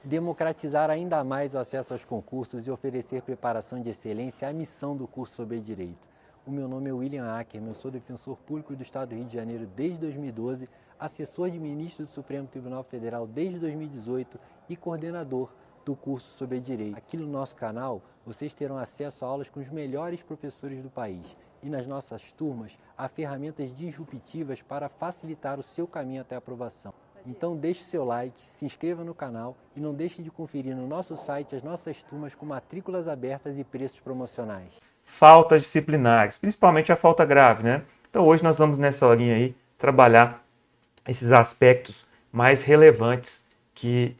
Democratizar ainda mais o acesso aos concursos e oferecer preparação de excelência é a missão do curso sobre Direito. O meu nome é William Ackerman, eu sou defensor público do Estado do Rio de Janeiro desde 2012, assessor de ministro do Supremo Tribunal Federal desde 2018 e coordenador do curso sobre Direito. Aqui no nosso canal, vocês terão acesso a aulas com os melhores professores do país. E nas nossas turmas, há ferramentas disruptivas para facilitar o seu caminho até a aprovação. Então deixe seu like, se inscreva no canal e não deixe de conferir no nosso site as nossas turmas com matrículas abertas e preços promocionais. Faltas disciplinares, principalmente a falta grave, né? Então hoje nós vamos nessa horinha aí trabalhar esses aspectos mais relevantes que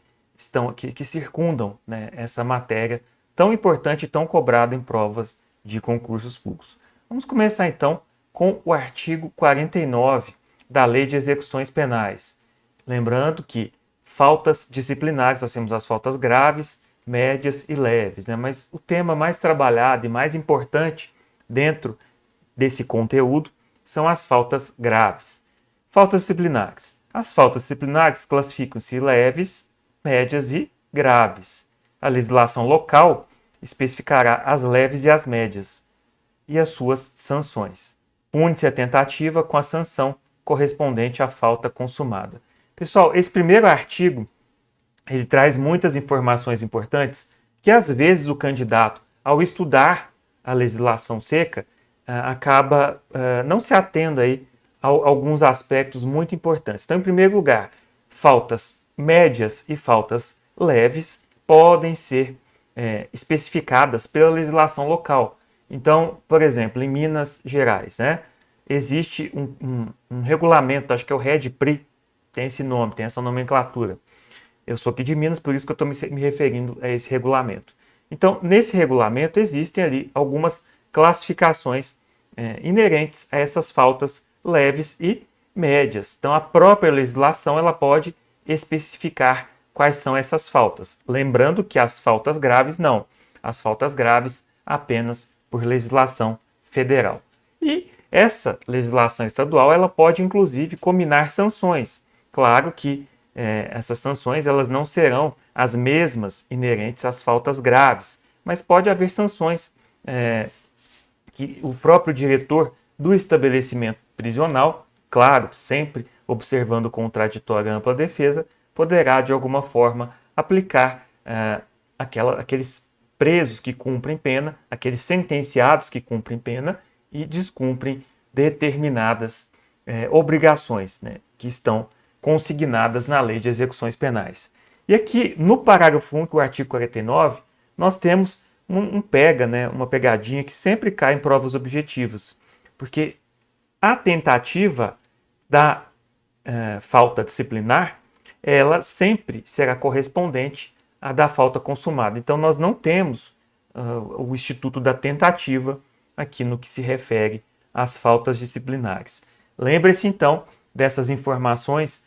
circundam, né, essa matéria tão importante e tão cobrada em provas de concursos públicos. Vamos começar então com o artigo 49 da Lei de Execuções Penais. Lembrando que faltas disciplinares, nós temos as faltas graves, médias e leves, né? Mas o tema mais trabalhado e mais importante dentro desse conteúdo são as faltas graves. Faltas disciplinares. As faltas disciplinares classificam-se leves, médias e graves. A legislação local especificará as leves e as médias e as suas sanções. Pune-se a tentativa com a sanção correspondente à falta consumada. Pessoal, esse primeiro artigo, ele traz muitas informações importantes que às vezes o candidato, ao estudar a legislação seca, acaba não se atendo aí a alguns aspectos muito importantes. Então, em primeiro lugar, faltas médias e faltas leves podem ser especificadas pela legislação local. Então, por exemplo, em Minas Gerais, né, existe um regulamento, acho que é o REDPRI, tem esse nome, tem essa nomenclatura. Eu sou aqui de Minas, por isso que eu estou me referindo a esse regulamento. Então, nesse regulamento existem ali algumas classificações inerentes a essas faltas leves e médias. Então, a própria legislação ela pode especificar quais são essas faltas. Lembrando que as faltas graves não. As faltas graves apenas por legislação federal. E essa legislação estadual ela pode, inclusive, combinar sanções. Claro que essas sanções elas não serão as mesmas inerentes às faltas graves, mas pode haver sanções que o próprio diretor do estabelecimento prisional, claro, sempre observando o contraditório e ampla defesa, poderá de alguma forma aplicar aqueles presos que cumprem pena, aqueles sentenciados que cumprem pena e descumprem determinadas obrigações, né, que estão consignadas na Lei de Execuções Penais. E aqui, no parágrafo único do artigo 49, nós temos uma pegadinha que sempre cai em provas objetivas, porque a tentativa da falta disciplinar, ela sempre será correspondente à da falta consumada. Então, nós não temos o instituto da tentativa aqui no que se refere às faltas disciplinares. Lembre-se, então, dessas informações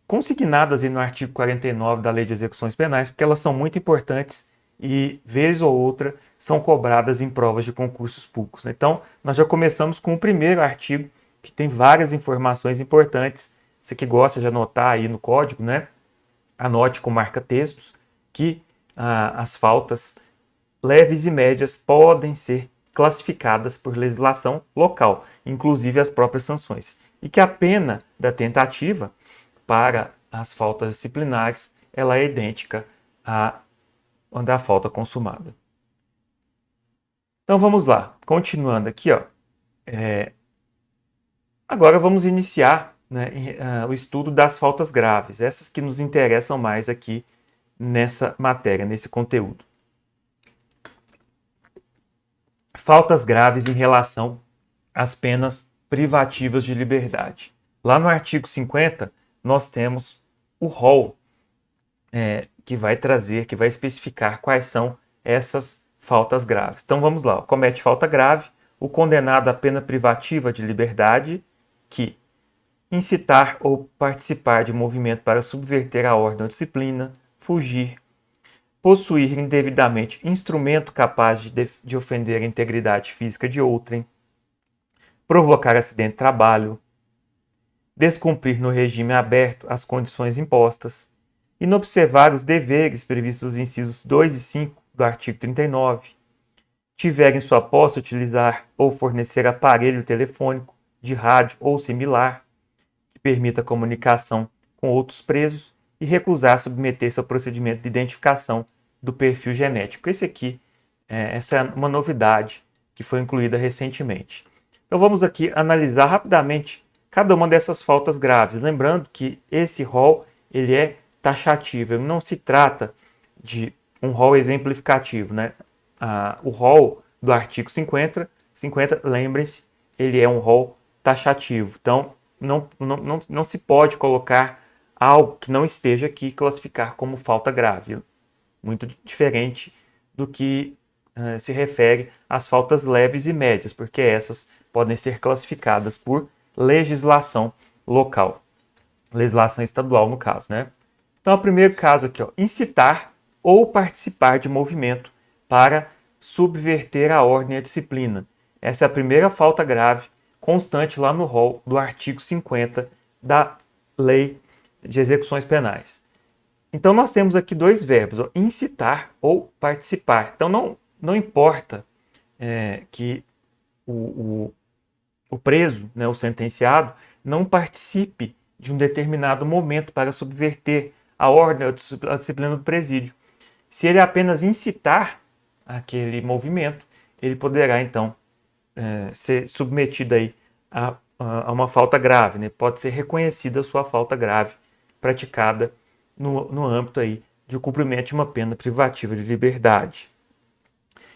consignadas aí no artigo 49 da Lei de Execuções Penais, porque elas são muito importantes e, vez ou outra, são cobradas em provas de concursos públicos. Então, nós já começamos com o primeiro artigo, que tem várias informações importantes. Você que gosta de anotar aí no código, né? Anote com marca-textos que as faltas leves e médias podem ser classificadas por legislação local, inclusive as próprias sanções. E que a pena da tentativa para as faltas disciplinares ela é idêntica à da falta consumada. Então vamos lá, continuando aqui, ó. Agora vamos iniciar, né, o estudo das faltas graves, essas que nos interessam mais aqui nessa matéria, nesse conteúdo. Faltas graves em relação às penas privativas de liberdade. Lá no artigo 50, nós temos o rol que vai especificar quais são essas faltas graves. Então vamos lá, comete falta grave o condenado à pena privativa de liberdade que incitar ou participar de movimento para subverter a ordem ou disciplina, fugir, possuir indevidamente instrumento capaz de ofender a integridade física de outrem, provocar acidente de trabalho, descumprir no regime aberto as condições impostas, inobservar os deveres previstos nos incisos 2 e 5 do artigo 39, tiver em sua posse utilizar ou fornecer aparelho telefônico, de rádio ou similar, que permita comunicação com outros presos, e recusar submeter-se ao procedimento de identificação do perfil genético. Essa é uma novidade que foi incluída recentemente. Então vamos aqui analisar rapidamente cada uma dessas faltas graves. Lembrando que esse rol ele é taxativo, ele não se trata de um rol exemplificativo, né? O rol do artigo 50, lembrem-se, ele é um rol taxativo. Então não se pode colocar algo que não esteja aqui e classificar como falta grave. Muito diferente do que se refere às faltas leves e médias, porque essas podem ser classificadas por legislação local, legislação estadual no caso, né? Então, o primeiro caso aqui, ó, incitar ou participar de movimento para subverter a ordem e a disciplina. Essa é a primeira falta grave constante lá no rol do artigo 50 da Lei de Execuções Penais. Então, nós temos aqui dois verbos, ó, incitar ou participar. Então, não importa que o preso, né, o sentenciado, não participe de um determinado momento para subverter a ordem ou a disciplina do presídio. Se ele apenas incitar aquele movimento, ele poderá, então, ser submetido aí a uma falta grave, né? Pode ser reconhecida a sua falta grave praticada no âmbito aí de cumprimento de uma pena privativa de liberdade.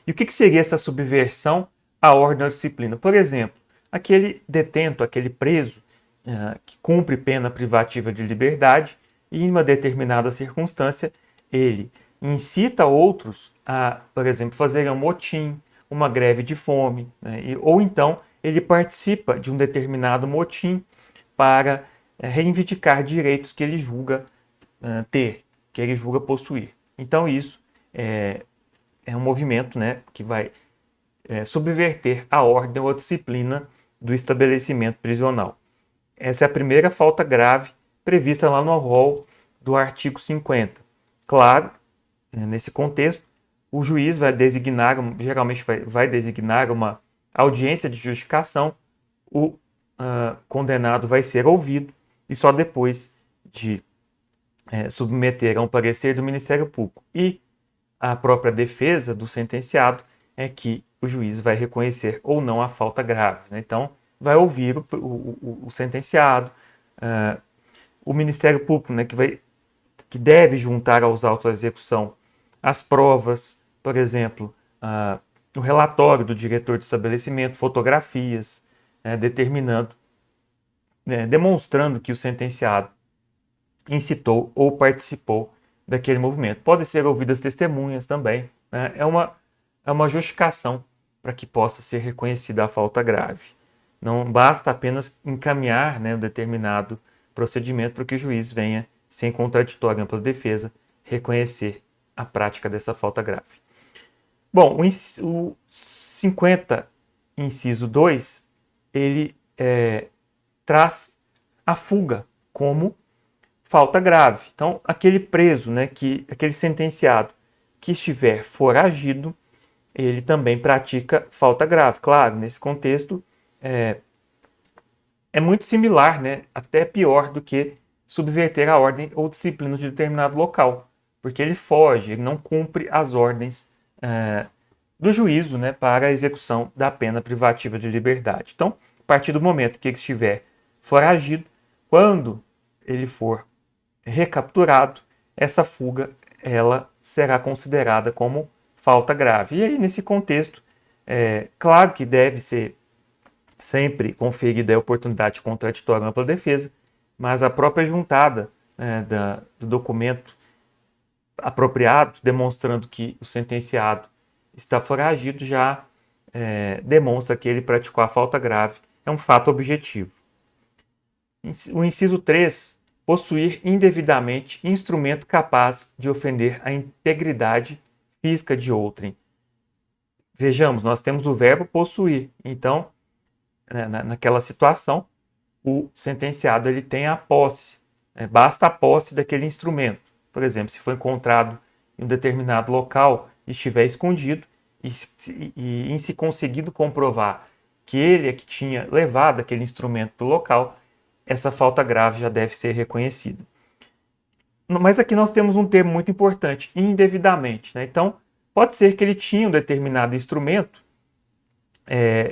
E o que seria essa subversão à ordem ou disciplina? Por exemplo, aquele detento, aquele preso que cumpre pena privativa de liberdade e em uma determinada circunstância ele incita outros a, por exemplo, fazerem um motim, uma greve de fome, né? Ou então ele participa de um determinado motim para reivindicar direitos que ele julga ter, que ele julga possuir. Então isso é um movimento, né, que vai subverter a ordem ou a disciplina do estabelecimento prisional. Essa é a primeira falta grave prevista lá no rol do artigo 50. Claro, nesse contexto, o juiz vai designar, geralmente vai designar uma audiência de justificação, o condenado vai ser ouvido e só depois de submeter a um parecer do Ministério Público e a própria defesa do sentenciado é que o juiz vai reconhecer ou não a falta grave, né? Então, vai ouvir o sentenciado, o Ministério Público, né, que deve juntar aos autos da execução as provas, por exemplo, o relatório do diretor de estabelecimento, fotografias, determinando, demonstrando que o sentenciado incitou ou participou daquele movimento. Podem ser ouvidas testemunhas também, né? É uma justificação para que possa ser reconhecida a falta grave. Não basta apenas encaminhar, né, um determinado procedimento para que o juiz venha, sem contraditório ampla defesa, reconhecer a prática dessa falta grave. Bom, o 50, inciso 2, ele traz a fuga como falta grave. Então, aquele preso, né, aquele sentenciado que estiver foragido, ele também pratica falta grave. Claro, nesse contexto é muito similar, né, até pior do que subverter a ordem ou disciplina de determinado local, porque ele foge, ele não cumpre as ordens do juízo, né, para a execução da pena privativa de liberdade. Então, a partir do momento que ele estiver foragido, quando ele for recapturado, essa fuga ela será considerada como falta grave. E aí, nesse contexto, claro que deve ser sempre conferida a oportunidade de contraditório ampla defesa, mas a própria juntada do documento apropriado, demonstrando que o sentenciado está foragido, já demonstra que ele praticou a falta grave. É um fato objetivo. O inciso 3, possuir indevidamente instrumento capaz de ofender a integridade física de outrem. Vejamos, nós temos o verbo possuir. Então, naquela situação, o sentenciado ele tem a posse. Basta a posse daquele instrumento. Por exemplo, se foi encontrado em um determinado local e estiver escondido, e em se conseguido comprovar que ele é que tinha levado aquele instrumento para o local, essa falta grave já deve ser reconhecida. Mas aqui nós temos um termo muito importante, indevidamente, né? Então, pode ser que ele tinha um determinado instrumento,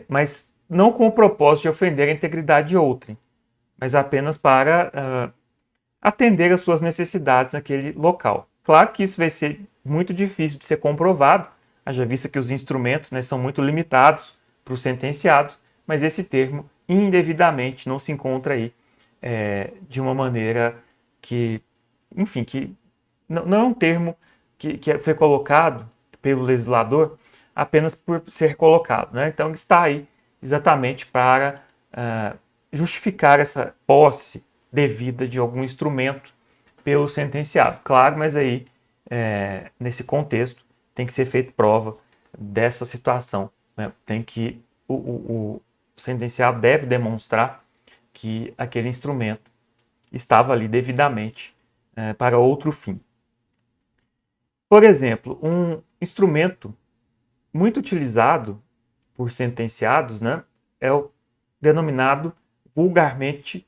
mas não com o propósito de ofender a integridade de outrem, mas apenas para atender às suas necessidades naquele local. Claro que isso vai ser muito difícil de ser comprovado, haja vista que os instrumentos, né, são muito limitados para os sentenciados, mas esse termo, indevidamente, não se encontra aí de uma maneira que, enfim, que não é um termo que foi colocado pelo legislador apenas por ser colocado, né? Então está aí exatamente para justificar essa posse devida de algum instrumento pelo sentenciado. Claro, mas aí, nesse contexto, tem que ser feita prova dessa situação, né? Tem que o sentenciado deve demonstrar que aquele instrumento estava ali devidamente para outro fim. Por exemplo, um instrumento muito utilizado por sentenciados, né, é o denominado vulgarmente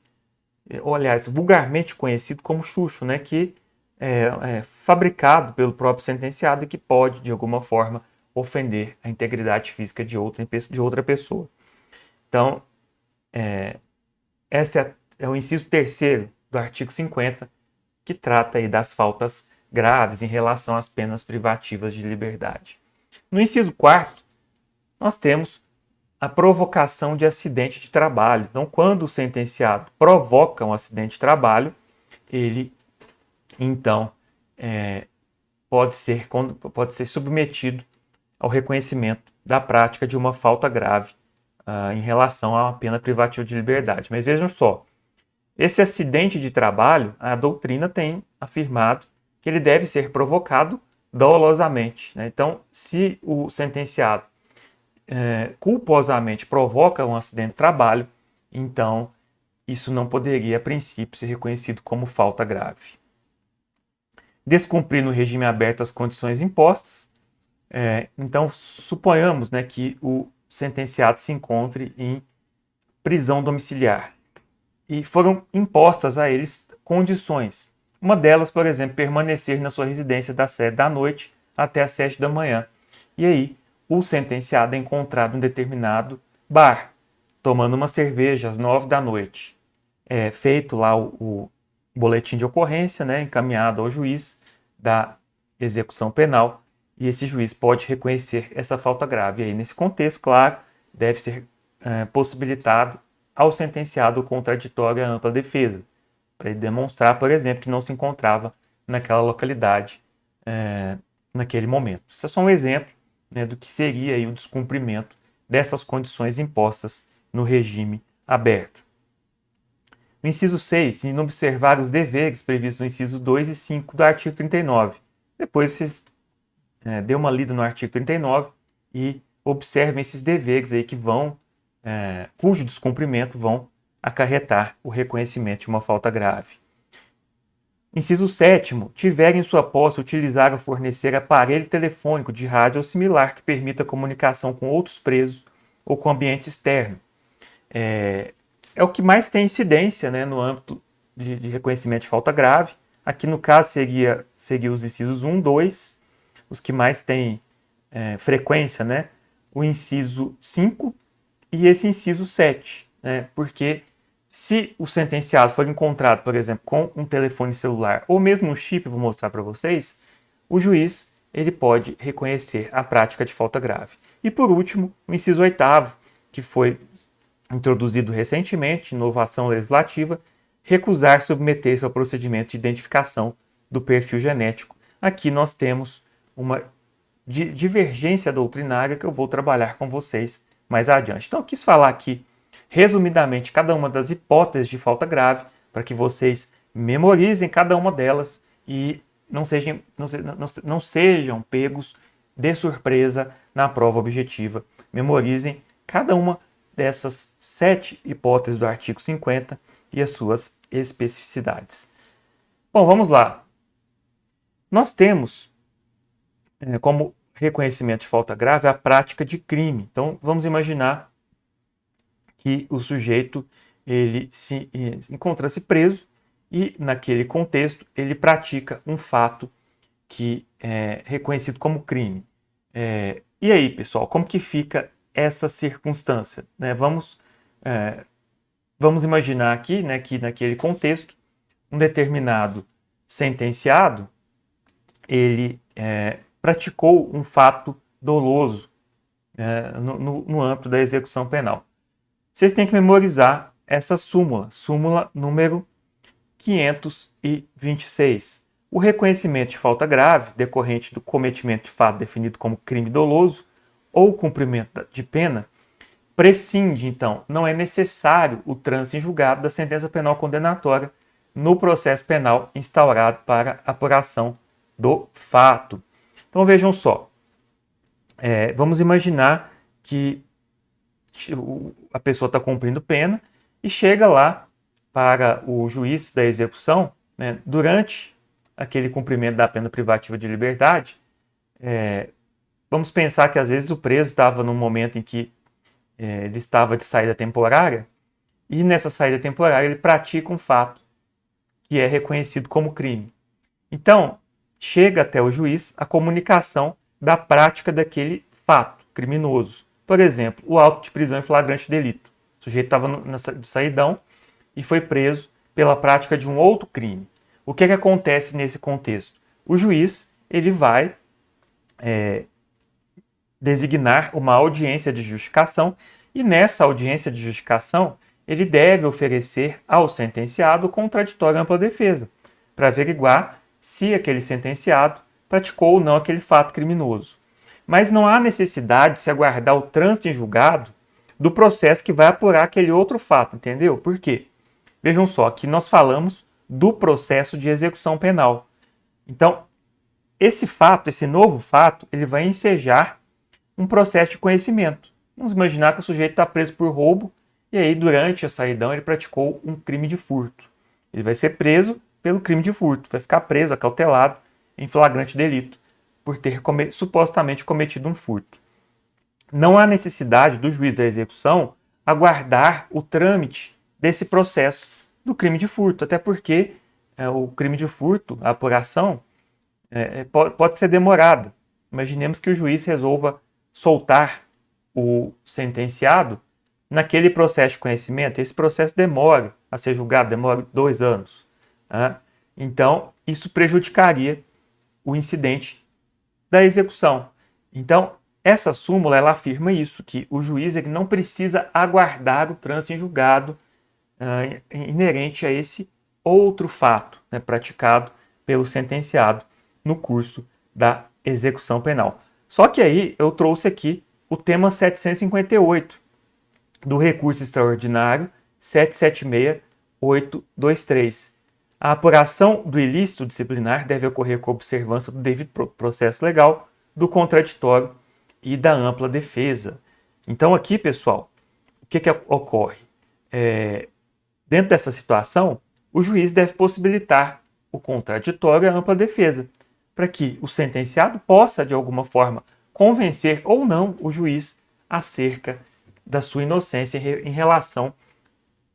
conhecido como chucho, né, que é fabricado pelo próprio sentenciado e que pode, de alguma forma, ofender a integridade física de outra pessoa. Então, esse é o inciso 3º do artigo 50, que trata aí das faltas graves em relação às penas privativas de liberdade. No inciso 4º, nós temos a provocação de acidente de trabalho. Então, quando o sentenciado provoca um acidente de trabalho, ele, então, pode ser submetido ao reconhecimento da prática de uma falta grave em relação a uma pena privativa de liberdade. Mas vejam só, esse acidente de trabalho, a doutrina tem afirmado que ele deve ser provocado dolosamente, né? Então, se o sentenciado culposamente provoca um acidente de trabalho, então isso não poderia, a princípio, ser reconhecido como falta grave. Descumprir no regime aberto as condições impostas. Então, suponhamos, né, que o sentenciado se encontre em prisão domiciliar e foram impostas a eles condições. Uma delas, por exemplo, permanecer na sua residência das 7 da noite até as 7 da manhã. E aí, o sentenciado é encontrado em um determinado bar, tomando uma cerveja às 9 da noite. É feito lá o boletim de ocorrência, né, encaminhado ao juiz da execução penal, e esse juiz pode reconhecer essa falta grave. E aí, nesse contexto, claro, deve ser possibilitado ao sentenciado o contraditório e a ampla defesa, para ele demonstrar, por exemplo, que não se encontrava naquela localidade naquele momento. Isso é só um exemplo, né, do que seria aí o descumprimento dessas condições impostas no regime aberto. No inciso 6, em observar os deveres previstos no inciso 2 e 5 do artigo 39. Depois vocês dê uma lida no artigo 39 e observem esses deveres aí que cujo descumprimento vão acarretar o reconhecimento de uma falta grave. Inciso 7º, tiver em sua posse utilizar ou fornecer aparelho telefônico de rádio ou similar que permita comunicação com outros presos ou com ambiente externo. É o que mais tem incidência, né, no âmbito de reconhecimento de falta grave. Aqui no caso seria os incisos 1, 2, os que mais têm frequência, né, o inciso 5 e esse inciso 7, né, porque se o sentenciado for encontrado, por exemplo, com um telefone celular ou mesmo um chip, vou mostrar para vocês, o juiz ele pode reconhecer a prática de falta grave. E por último, o inciso 8º, que foi introduzido recentemente, inovação legislativa, recusar submeter-se ao procedimento de identificação do perfil genético. Aqui nós temos uma divergência doutrinária que eu vou trabalhar com vocês mais adiante. Então eu quis falar aqui resumidamente cada uma das hipóteses de falta grave para que vocês memorizem cada uma delas e não sejam pegos de surpresa na prova objetiva. Memorizem cada uma dessas 7 hipóteses do artigo 50 e as suas especificidades. Bom, vamos lá. nós temos como reconhecimento de falta grave a prática de crime. Então, vamos imaginar que o sujeito ele se encontra-se preso e, naquele contexto, ele pratica um fato que é reconhecido como crime. E aí, pessoal, como que fica essa circunstância? Vamos imaginar aqui, que naquele contexto, um determinado sentenciado, ele praticou um fato doloso no âmbito da execução penal. Vocês têm que memorizar essa súmula número 526. O reconhecimento de falta grave, decorrente do cometimento de fato definido como crime doloso ou cumprimento de pena, prescinde, então, não é necessário o trânsito em julgado da sentença penal condenatória no processo penal instaurado para apuração do fato. Então vejam só, vamos imaginar que a pessoa está cumprindo pena e chega lá para o juiz da execução, durante aquele cumprimento da pena privativa de liberdade. Vamos pensar que às vezes o preso estava num momento em que ele estava de saída temporária e nessa saída temporária ele pratica um fato que é reconhecido como crime. Então, chega até o juiz a comunicação da prática daquele fato criminoso. Por exemplo, o auto de prisão em flagrante delito. O sujeito estava de saidão e foi preso pela prática de um outro crime. O que acontece nesse contexto? O juiz ele vai designar uma audiência de justificação e nessa audiência de justificação ele deve oferecer ao sentenciado o contraditório ampla defesa para averiguar se aquele sentenciado praticou ou não aquele fato criminoso. Mas não há necessidade de se aguardar o trânsito em julgado do processo que vai apurar aquele outro fato, entendeu? Por quê? Vejam só, aqui nós falamos do processo de execução penal. Então, esse novo fato, ele vai ensejar um processo de conhecimento. Vamos imaginar que o sujeito está preso por roubo e aí, durante a saidão, ele praticou um crime de furto. Ele vai ser preso pelo crime de furto, vai ficar preso, acautelado, em flagrante delito, por ter supostamente cometido um furto. Não há necessidade do juiz da execução aguardar o trâmite desse processo do crime de furto, até porque o crime de furto, a apuração, pode ser demorada. Imaginemos que o juiz resolva soltar o sentenciado naquele processo de conhecimento. Esse processo demora a ser julgado, demora 2 anos. Então, isso prejudicaria o incidente da execução. Então, essa súmula ela afirma isso, que o juiz ele não precisa aguardar o trânsito em julgado inerente a esse outro fato praticado pelo sentenciado no curso da execução penal. Só que aí eu trouxe aqui o tema 758 do recurso extraordinário 776823. A apuração do ilícito disciplinar deve ocorrer com observância do devido processo legal, do contraditório e da ampla defesa. Então aqui, pessoal, o que ocorre? Dentro dessa situação, o juiz deve possibilitar o contraditório e a ampla defesa, para que o sentenciado possa, de alguma forma, convencer ou não o juiz acerca da sua inocência em relação,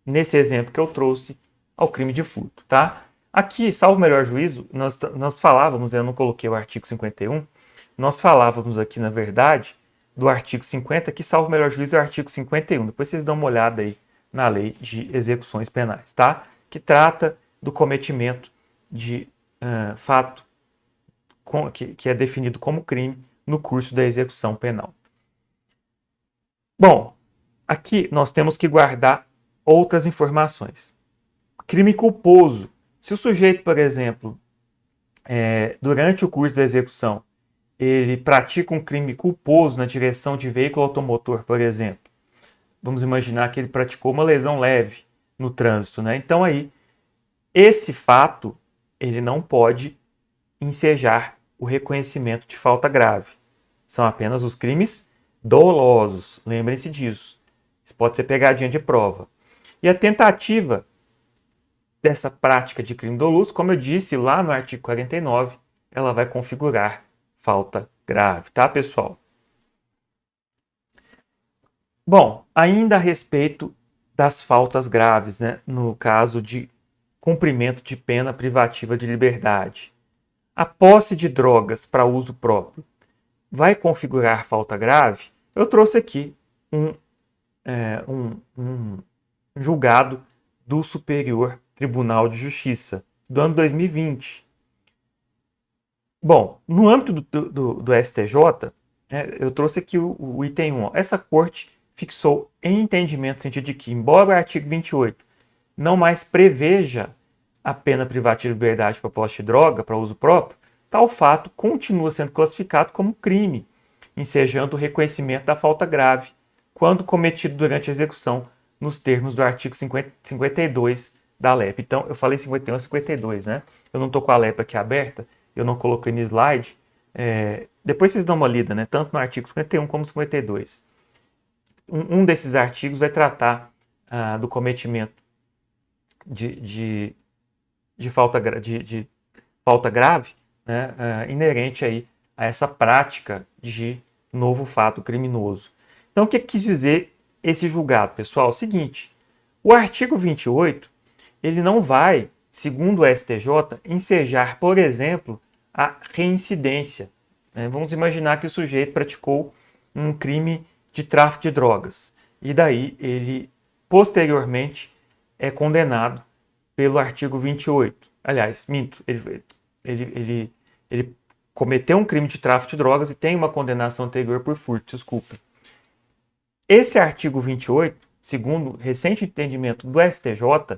nesse exemplo que eu trouxe, ao crime de furto. Tá? Aqui, salvo o melhor juízo, nós falávamos, eu não coloquei o artigo 51, nós falávamos aqui, na verdade, do artigo 50, que salvo o melhor juízo é o artigo 51. Depois vocês dão uma olhada aí na lei de execuções penais, tá? Que trata do cometimento de fato que é definido como crime no curso da execução penal. Bom, aqui nós temos que guardar outras informações. Crime culposo. Se o sujeito, por exemplo, durante o curso da execução, ele pratica um crime culposo na direção de veículo automotor, por exemplo, vamos imaginar que ele praticou uma lesão leve no trânsito, né? Então aí, esse fato, ele não pode ensejar o reconhecimento de falta grave. São apenas os crimes dolosos, lembrem-se disso. Isso pode ser pegadinha de prova. E a tentativa dessa prática de crime doloso, como eu disse lá no artigo 49, ela vai configurar falta grave, tá, pessoal? Bom, ainda a respeito das faltas graves, né, no caso de cumprimento de pena privativa de liberdade. A posse de drogas para uso próprio vai configurar falta grave? Eu trouxe aqui um julgado do Superior Tribunal de Justiça do ano 2020. Bom, no âmbito do STJ, eu trouxe aqui o item 1. Essa corte fixou em entendimento no sentido de que, embora o artigo 28 não mais preveja a pena privativa de liberdade para posse de droga para uso próprio, tal fato continua sendo classificado como crime, ensejando o reconhecimento da falta grave, quando cometido durante a execução, nos termos do artigo 52 da LEP. Então, eu falei 51 e 52, né? Eu não estou com a LEP aqui aberta, eu não coloquei no slide. Depois vocês dão uma lida, né? Tanto no artigo 51 como 52. Um desses artigos vai tratar do cometimento de falta grave, né, inerente aí a essa prática de novo fato criminoso. Então, o que quis dizer esse julgado, pessoal? É o seguinte, o artigo 28, ele não vai, segundo o STJ, ensejar, por exemplo, a reincidência. Vamos imaginar que o sujeito praticou um crime de tráfico de drogas e daí ele, posteriormente, é condenado pelo artigo 28. Aliás, minto, ele cometeu um crime de tráfico de drogas e tem uma condenação anterior por furto, desculpa. Esse artigo 28, segundo o recente entendimento do STJ,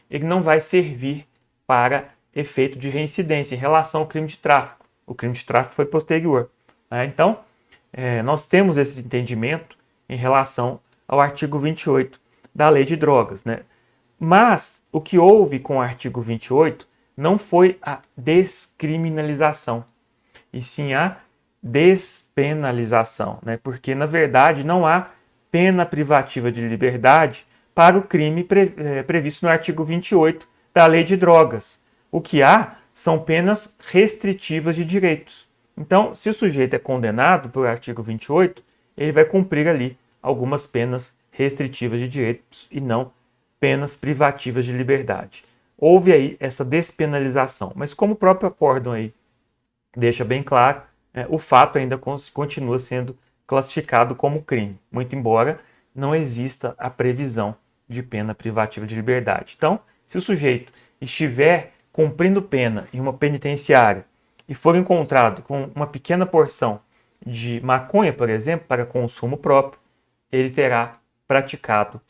ele não vai servir para efeito de reincidência em relação ao crime de tráfico. O crime de tráfico foi posterior. Então, nós temos esse entendimento em relação ao artigo 28 da Lei de Drogas, né? Mas o que houve com o artigo 28 não foi a descriminalização, e sim a despenalização, né? Porque, na verdade, não há pena privativa de liberdade para o crime previsto no artigo 28 da Lei de Drogas. O que há são penas restritivas de direitos. Então, se o sujeito é condenado pelo artigo 28, ele vai cumprir ali algumas penas restritivas de direitos e não penas privativas de liberdade. Houve aí essa despenalização, mas como o próprio acórdão aí deixa bem claro, o fato ainda continua sendo classificado como crime, muito embora não exista a previsão de pena privativa de liberdade. Então, se o sujeito estiver cumprindo pena em uma penitenciária e for encontrado com uma pequena porção de maconha, por exemplo, para consumo próprio, ele terá praticado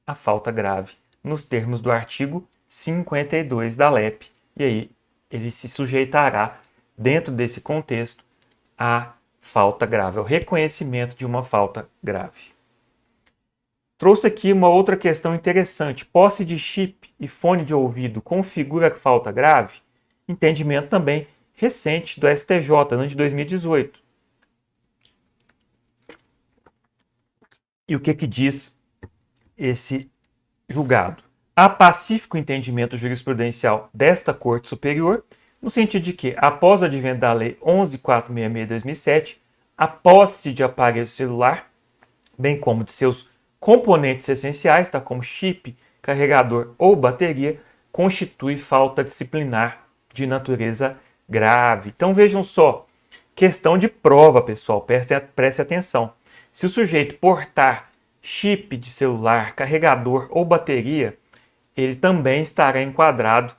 a falta grave nos termos do artigo 52 da LEP, e aí ele se sujeitará, dentro desse contexto, à falta grave, ao reconhecimento de uma falta grave. Trouxe aqui uma outra questão interessante. Posse de chip e fone de ouvido configura falta grave? Entendimento também recente do STJ, ano de 2018. E o que diz esse julgado? Há pacífico entendimento jurisprudencial desta Corte Superior, no sentido de que, após o advento da Lei 11.466 de 2007, a posse de aparelho celular, bem como de seus componentes essenciais, tá, como chip, carregador ou bateria, constitui falta disciplinar de natureza grave. Então vejam só, questão de prova, pessoal, preste atenção. Se o sujeito portar chip de celular, carregador ou bateria, ele também estará enquadrado,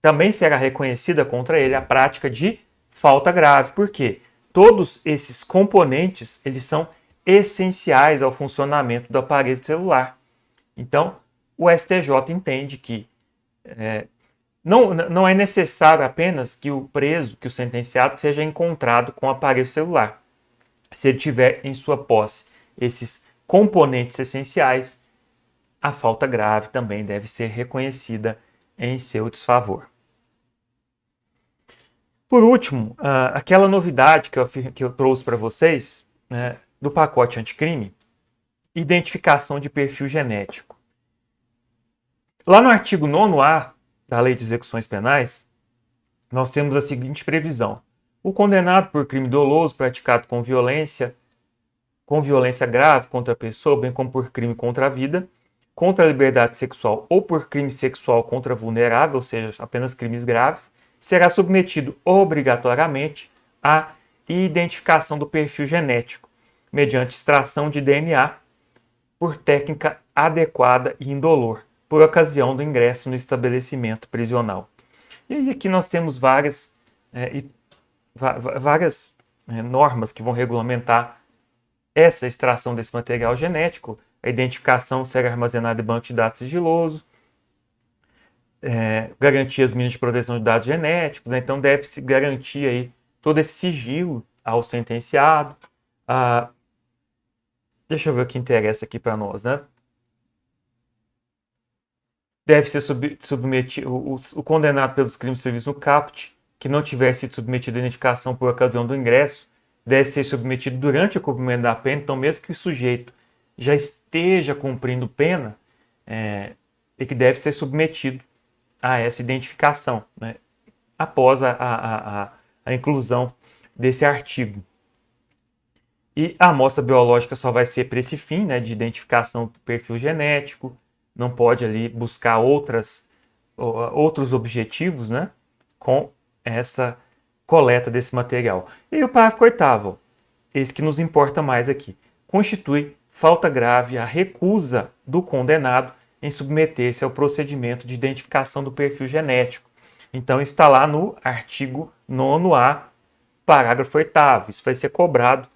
também será reconhecida contra ele a prática de falta grave. Por quê? Todos esses componentes, eles são essenciais ao funcionamento do aparelho celular. Então, o STJ entende que não é necessário apenas que o preso, que o sentenciado, seja encontrado com o aparelho celular. Se ele tiver em sua posse esses componentes essenciais, a falta grave também deve ser reconhecida em seu desfavor. Por último, aquela novidade que eu trouxe para vocês, né, do pacote anticrime, identificação de perfil genético. Lá no artigo 9A da Lei de Execuções Penais, nós temos a seguinte previsão. O condenado por crime doloso praticado com violência grave contra a pessoa, bem como por crime contra a vida, contra a liberdade sexual ou por crime sexual contra vulnerável, ou seja, apenas crimes graves, será submetido obrigatoriamente à identificação do perfil genético, mediante extração de DNA, por técnica adequada e indolor, por ocasião do ingresso no estabelecimento prisional. E aí aqui nós temos várias normas que vão regulamentar essa extração desse material genético. A identificação será armazenada em banco de dados sigiloso, garantias mínimas de proteção de dados genéticos, né? Então deve-se garantir aí todo esse sigilo ao sentenciado. Deixa eu ver o que interessa aqui para nós, né? Deve ser submetido o condenado pelos crimes previstos no caput, que não tiver sido submetido à identificação por ocasião do ingresso, deve ser submetido durante o cumprimento da pena. Então, mesmo que o sujeito já esteja cumprindo pena, e que deve ser submetido a essa identificação, né, após a inclusão desse artigo. E a amostra biológica só vai ser para esse fim, né, de identificação do perfil genético, não pode ali buscar outros objetivos, né, com essa coleta desse material. E o parágrafo 8º, esse que nos importa mais aqui, constitui falta grave a recusa do condenado em submeter-se ao procedimento de identificação do perfil genético. Então, isso está lá no artigo 9º, parágrafo 8º. Isso vai ser cobrado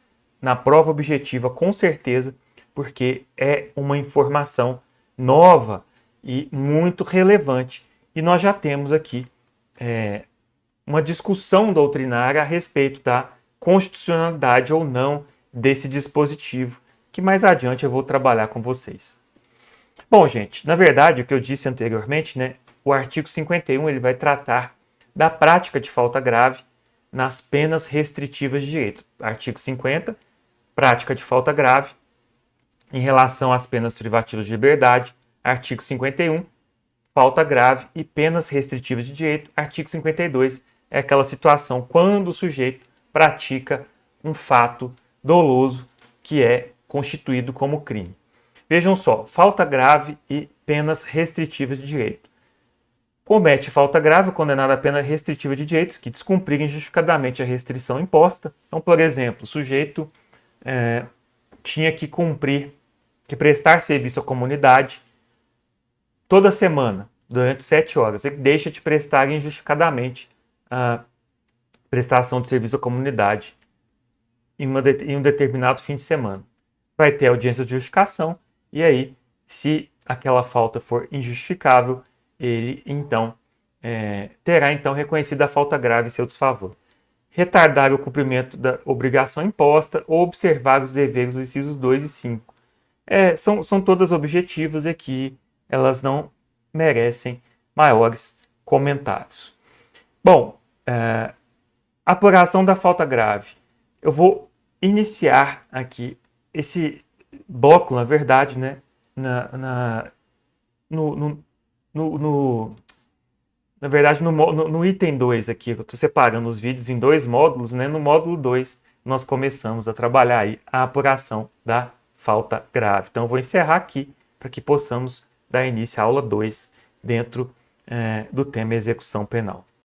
na prova objetiva, com certeza, porque é uma informação nova e muito relevante. E nós já temos aqui uma discussão doutrinária a respeito da constitucionalidade ou não desse dispositivo, que mais adiante eu vou trabalhar com vocês. Bom, gente, na verdade, o que eu disse anteriormente, né, o artigo 51 ele vai tratar da prática de falta grave nas penas restritivas de direito. Artigo 50, prática de falta grave em relação às penas privativas de liberdade. Artigo 51, falta grave e penas restritivas de direito. Artigo 52 é aquela situação quando o sujeito pratica um fato doloso que é constituído como crime. Vejam só, falta grave e penas restritivas de direito. Comete falta grave o condenado a pena restritiva de direitos que descumprir injustificadamente a restrição imposta. Então, por exemplo, o sujeito tinha que prestar serviço à comunidade toda semana, durante 7 horas. Ele deixa de prestar injustificadamente a prestação de serviço à comunidade em um determinado fim de semana. Vai ter audiência de justificação e aí, se aquela falta for injustificável, ele então terá então reconhecida a falta grave em seu desfavor. Retardar o cumprimento da obrigação imposta ou observar os deveres dos incisos 2 e 5. São todas objetivas e aqui elas não merecem maiores comentários. Bom, apuração da falta grave. Eu vou iniciar aqui esse bloco, na verdade, né, no item 2 aqui, eu estou separando os vídeos em 2 módulos, né? No módulo 2, nós começamos a trabalhar aí a apuração da falta grave. Então, eu vou encerrar aqui para que possamos dar início à aula 2 dentro do tema execução penal.